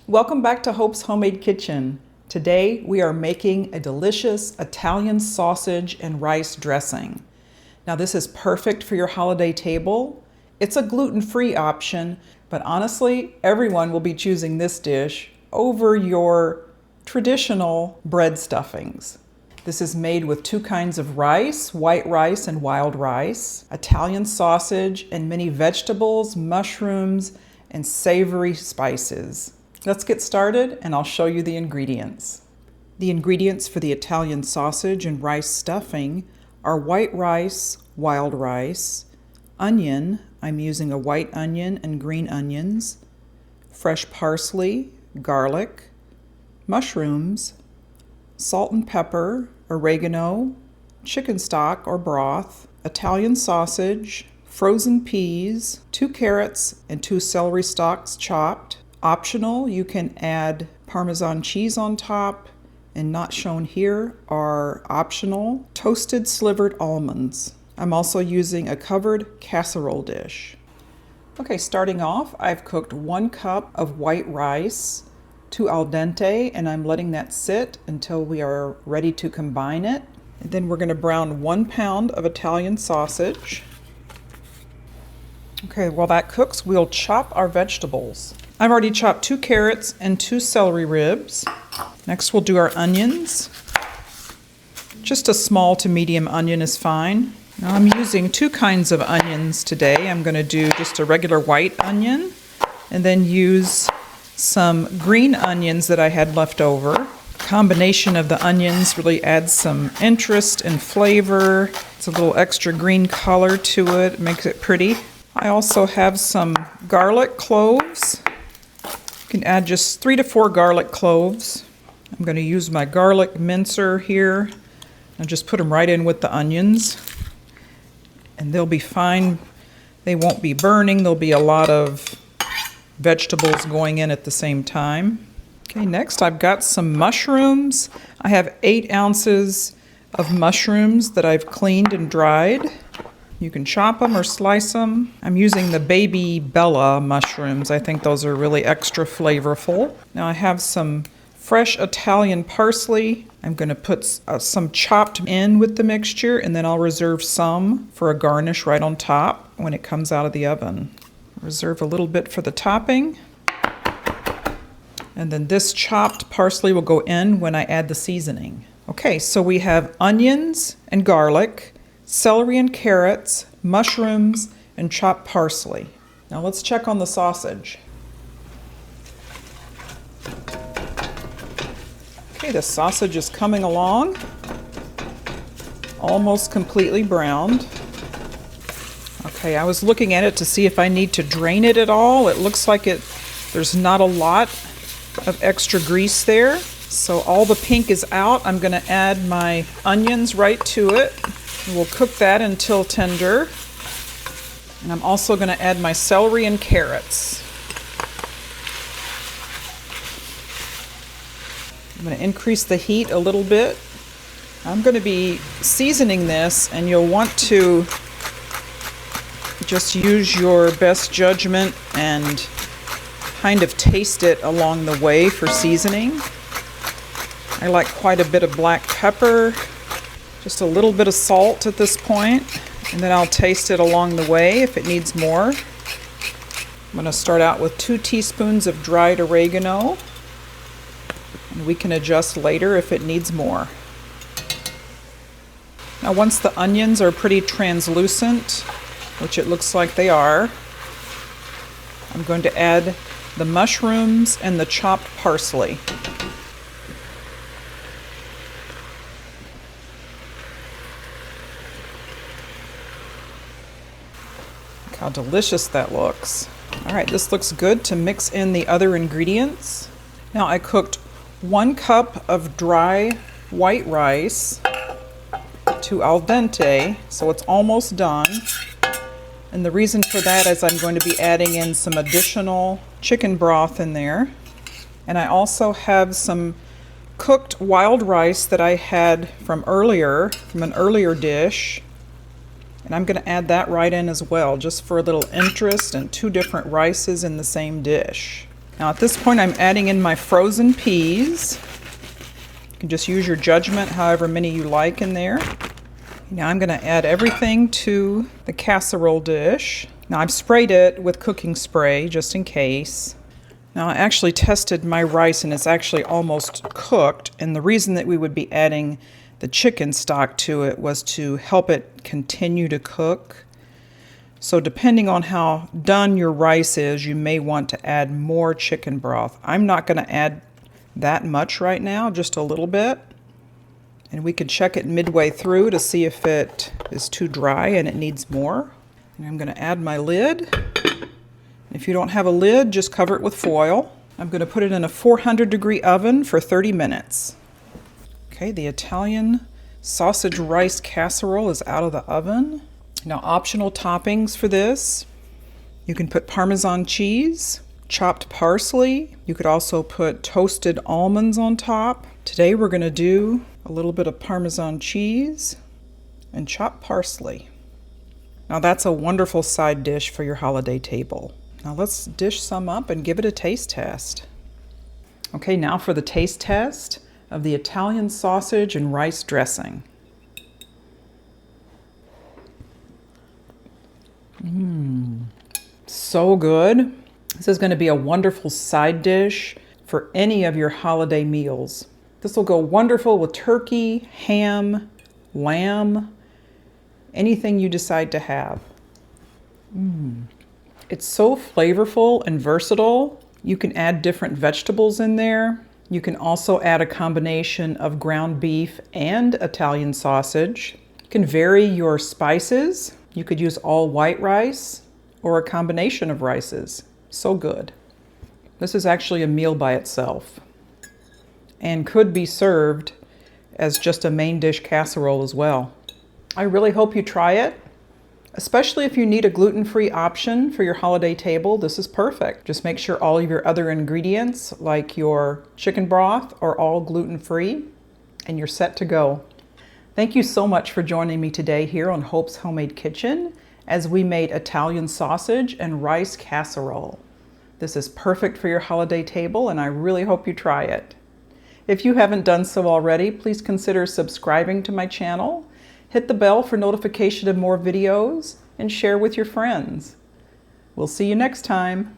Welcome back to Hope's Homemade Kitchen. Today we are making a delicious Italian sausage and rice dressing. Now this is perfect for your holiday table. It's a gluten-free option, but honestly, everyone will be choosing this dish over your traditional bread stuffings. This is made with two kinds of rice, white rice and wild rice, Italian sausage, and many vegetables, mushrooms, and savory spices. Let's get started and I'll show you the ingredients. The ingredients for the Italian sausage and rice stuffing are white rice, wild rice, onion, I'm using a white onion and green onions, fresh parsley, garlic, mushrooms, salt and pepper, oregano, chicken stock or broth, Italian sausage, frozen peas, 2 carrots and 2 celery stalks chopped. Optional, you can add Parmesan cheese on top, and not shown here are optional toasted slivered almonds. I'm also using a covered casserole dish. Okay, starting off, I've cooked 1 cup of white rice to al dente, and I'm letting that sit until we are ready to combine it. And then we're going to brown 1 pound of Italian sausage. Okay, while that cooks, we'll chop our vegetables. I've already chopped 2 carrots and 2 celery ribs. Next we'll do our onions. Just a small to medium onion is fine. Now I'm using 2 kinds of onions today. I'm going to do just a regular white onion and then use some green onions that I had left over. The combination of the onions really adds some interest and flavor. It's a little extra green color to it, makes it pretty. I also have some garlic cloves. You can add just 3 to 4 garlic cloves. I'm going to use my garlic mincer here and just put them right in with the onions. And they'll be fine. They won't be burning. There'll be a lot of vegetables going in at the same time. Okay, next I've got some mushrooms. I have 8 ounces of mushrooms that I've cleaned and dried. You can chop them or slice them. I'm using the baby Bella mushrooms. I think those are really extra flavorful. Now I have some fresh Italian parsley. I'm going to put some chopped in with the mixture, and then I'll reserve some for a garnish right on top when it comes out of the oven. Reserve a little bit for the topping. And then this chopped parsley will go in when I add the seasoning. Okay, so we have onions and garlic, celery and carrots, mushrooms, and chopped parsley. Now let's check on the sausage. Okay, the sausage is coming along, almost completely browned. Okay, I was looking at it to see if I need to drain it at all. It looks like there's not a lot of extra grease there. So all the pink is out. I'm going to add my onions right to it. We'll cook that until tender. And I'm also going to add my celery and carrots. I'm going to increase the heat a little bit. I'm going to be seasoning this, and you'll want to just use your best judgment and kind of taste it along the way for seasoning. I like quite a bit of black pepper. Just a little bit of salt at this point, and then I'll taste it along the way if it needs more. I'm going to start out with 2 teaspoons of dried oregano, and we can adjust later if it needs more. Now once the onions are pretty translucent, which it looks like they are, I'm going to add the mushrooms and the chopped parsley. How delicious that looks. All right, this looks good to mix in the other ingredients. Now I cooked 1 cup of dry white rice to al dente, so it's almost done. And the reason for that is I'm going to be adding in some additional chicken broth in there. And I also have some cooked wild rice that I had from an earlier dish. And I'm going to add that right in as well, just for a little interest and 2 different rices in the same dish. Now at this point I'm adding in my frozen peas. You can just use your judgment, however many you like in there. Now I'm going to add everything to the casserole dish. Now I've sprayed it with cooking spray just in case. Now I actually tested my rice and it's actually almost cooked, and the reason that we would be adding the chicken stock to it was to help it continue to cook. So depending on how done your rice is, you may want to add more chicken broth. I'm not going to add that much right now, just a little bit. And we can check it midway through to see if it is too dry and it needs more. And I'm going to add my lid. If you don't have a lid, just cover it with foil. I'm going to put it in a 400-degree oven for 30 minutes. Okay, the Italian sausage rice casserole is out of the oven. Now, optional toppings for this, you can put Parmesan cheese, chopped parsley. You could also put toasted almonds on top. Today we're going to do a little bit of Parmesan cheese and chopped parsley. Now that's a wonderful side dish for your holiday table. Now let's dish some up and give it a taste test. Okay, now for the taste test of the Italian sausage and rice dressing. So good. This is going to be a wonderful side dish for any of your holiday meals. This will go wonderful with turkey, ham, lamb, anything you decide to have. It's so flavorful and versatile. You can add different vegetables in there. You can also add a combination of ground beef and Italian sausage. You can vary your spices. You could use all white rice or a combination of rices. So good. This is actually a meal by itself and could be served as just a main dish casserole as well. I really hope you try it, especially if you need a gluten-free option for your holiday table. This is perfect. Just make sure all of your other ingredients, like your chicken broth, are all gluten-free and you're set to go. Thank you so much for joining me today here on Hope's Homemade Kitchen as we made Italian sausage and rice casserole. This is perfect for your holiday table and I really hope you try it. If you haven't done so already, please consider subscribing to my channel, hit the bell for notification of more videos, and share with your friends. We'll see you next time.